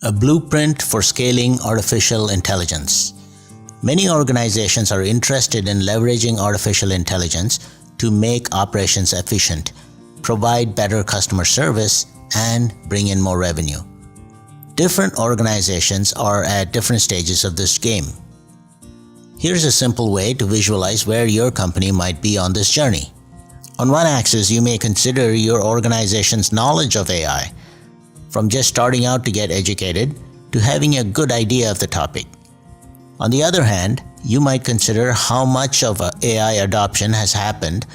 A blueprint for scaling artificial intelligence. Many organizations are interested in leveraging artificial intelligence to make operations efficient, provide better customer service, and bring in more revenue. Different organizations are at different stages of this game. Here's a simple way to visualize where your company might be on this journey. On one axis, you may consider your organization's knowledge of AI, from just starting out to get educated to having a good idea of the topic. On the other hand, you might consider how much of AI adoption has happened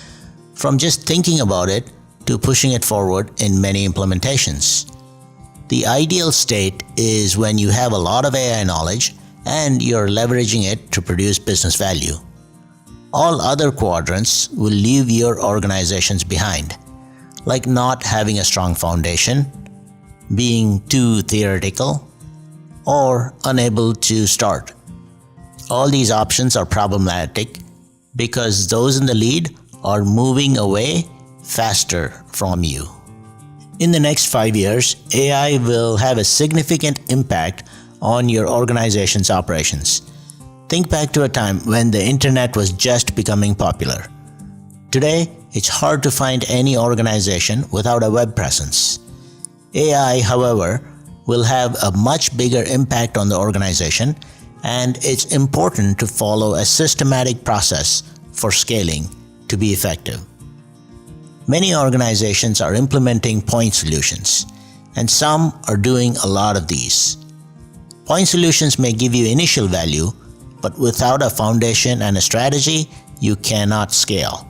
from just thinking about it to pushing it forward in many implementations. The ideal state is when you have a lot of AI knowledge and you're leveraging it to produce business value. All other quadrants will leave your organizations behind, like not having a strong foundation, being too theoretical, or unable to start. All these options are problematic because those in the lead are moving away faster from you. In the next 5 years, AI will have a significant impact on your organization's operations. Think back to a time when the internet was just becoming popular. Today, it's hard to find any organization without a web presence. AI, however, will have a much bigger impact on the organization, and it's important to follow a systematic process for scaling to be effective. Many organizations are implementing point solutions, and some are doing a lot of these. Point solutions may give you initial value, but without a foundation and a strategy, you cannot scale.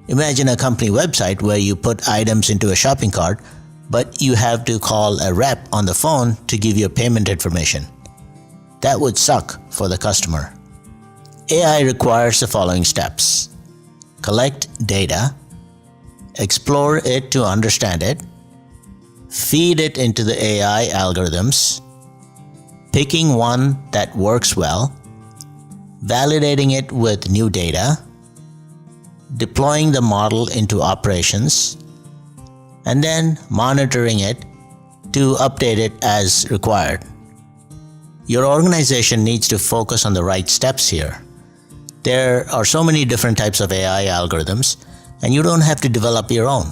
Imagine a company website where you put items into a shopping cart, but you have to call a rep on the phone to give you payment information. That would suck for the customer. AI requires the following steps: collect data, explore it to understand it, feed it into the AI algorithms, picking one that works well, validating it with new data, deploying the model into operations, and then monitoring it to update it as required. Your organization needs to focus on the right steps here. There are so many different types of AI algorithms, and you don't have to develop your own.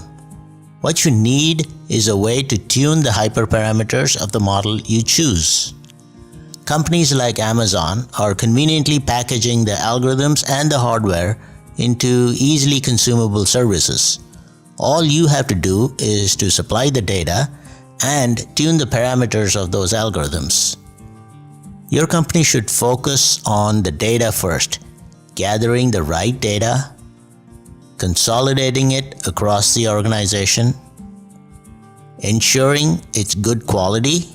What you need is a way to tune the hyperparameters of the model you choose. Companies like Amazon are conveniently packaging the algorithms and the hardware into easily consumable services. All you have to do is to supply the data and tune the parameters of those algorithms. Your company should focus on the data first, gathering the right data, consolidating it across the organization, ensuring it's good quality,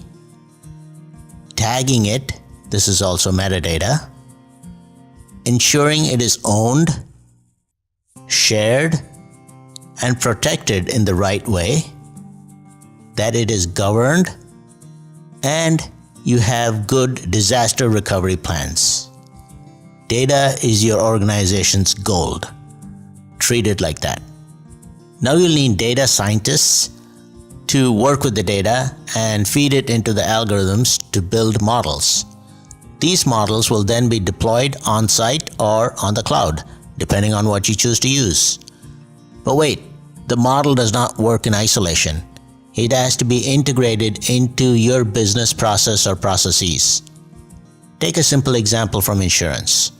tagging it, this is also metadata, ensuring it is owned, shared, and protected in the right way, that it is governed, and you have good disaster recovery plans. Data is your organization's gold. Treat it like that. Now you'll need data scientists to work with the data and feed it into the algorithms to build models. These models will then be deployed on-site or on the cloud, depending on what you choose to use. But wait, the model does not work in isolation. It has to be integrated into your business process or processes. Take a simple example from insurance.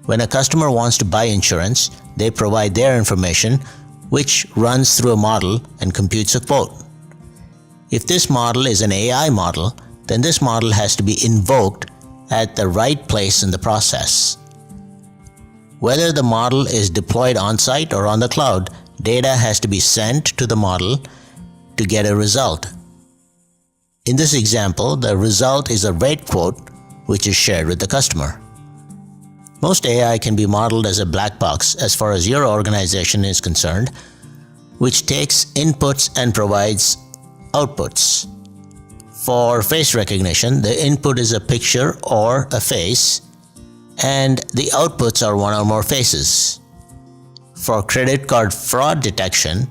When a customer wants to buy insurance, they provide their information, which runs through a model and computes a quote. If this model is an AI model, then this model has to be invoked at the right place in the process. Whether the model is deployed on-site or on the cloud, data has to be sent to the model to get a result. In this example, the result is a rate quote which is shared with the customer. Most AI can be modeled as a black box as far as your organization is concerned, which takes inputs and provides outputs. For face recognition, the input is a picture or a face, and the outputs are one or more faces. For credit card fraud detection,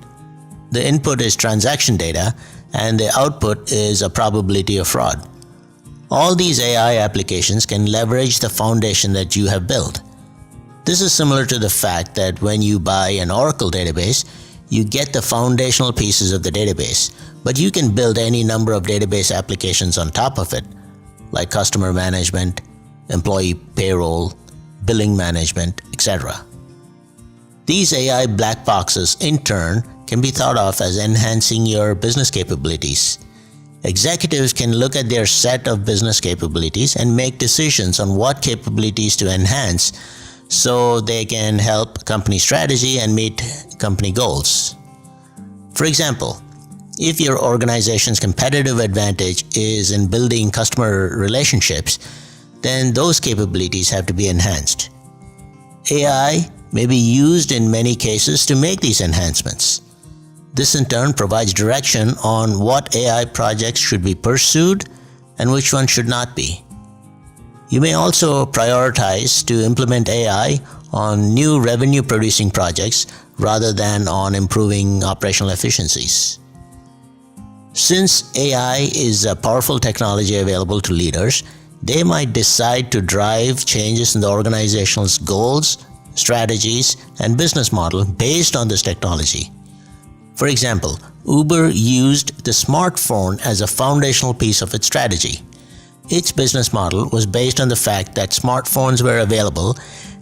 the input is transaction data and the output is a probability of fraud. All these AI applications can leverage the foundation that you have built. This is similar to the fact that when you buy an Oracle database, you get the foundational pieces of the database, but you can build any number of database applications on top of it, like customer management, employee payroll, billing management, etc. These AI black boxes, in turn, can be thought of as enhancing your business capabilities. Executives can look at their set of business capabilities and make decisions on what capabilities to enhance so they can help company strategy and meet company goals. For example, if your organization's competitive advantage is in building customer relationships, then those capabilities have to be enhanced. AI may be used in many cases to make these enhancements. This in turn provides direction on what AI projects should be pursued and which ones should not be. You may also prioritize to implement AI on new revenue-producing projects rather than on improving operational efficiencies. Since AI is a powerful technology available to leaders, they might decide to drive changes in the organization's goals, strategies, and business model based on this technology. For example, Uber used the smartphone as a foundational piece of its strategy. Its business model was based on the fact that smartphones were available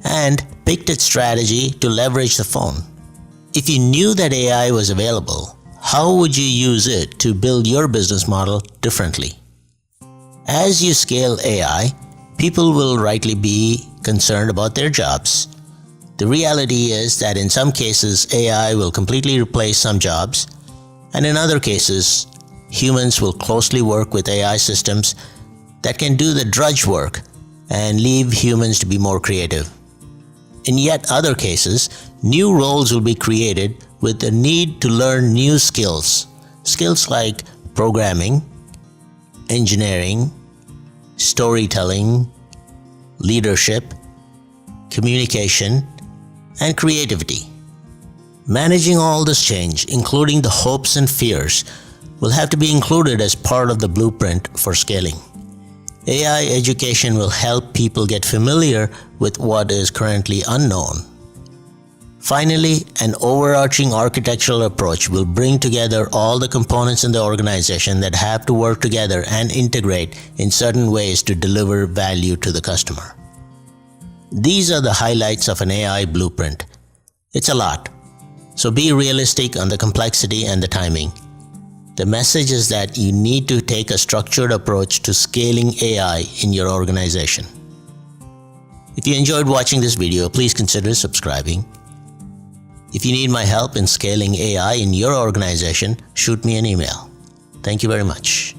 and picked its strategy to leverage the phone. If you knew that AI was available, how would you use it to build your business model differently? As you scale AI, people will rightly be concerned about their jobs. The reality is that in some cases, AI will completely replace some jobs, and in other cases, humans will closely work with AI systems that can do the drudge work and leave humans to be more creative. In yet other cases, new roles will be created with the need to learn new skills. Skills like programming, engineering, storytelling, leadership, communication, and creativity. Managing all this change, including the hopes and fears, will have to be included as part of the blueprint for scaling. AI education will help people get familiar with what is currently unknown. Finally, an overarching architectural approach will bring together all the components in the organization that have to work together and integrate in certain ways to deliver value to the customer. These are the highlights of an AI blueprint. It's a lot, so be realistic on the complexity and the timing. The message is that you need to take a structured approach to scaling AI in your organization. If you enjoyed watching this video, please consider subscribing. If you need my help in scaling AI in your organization, shoot me an email. Thank you very much.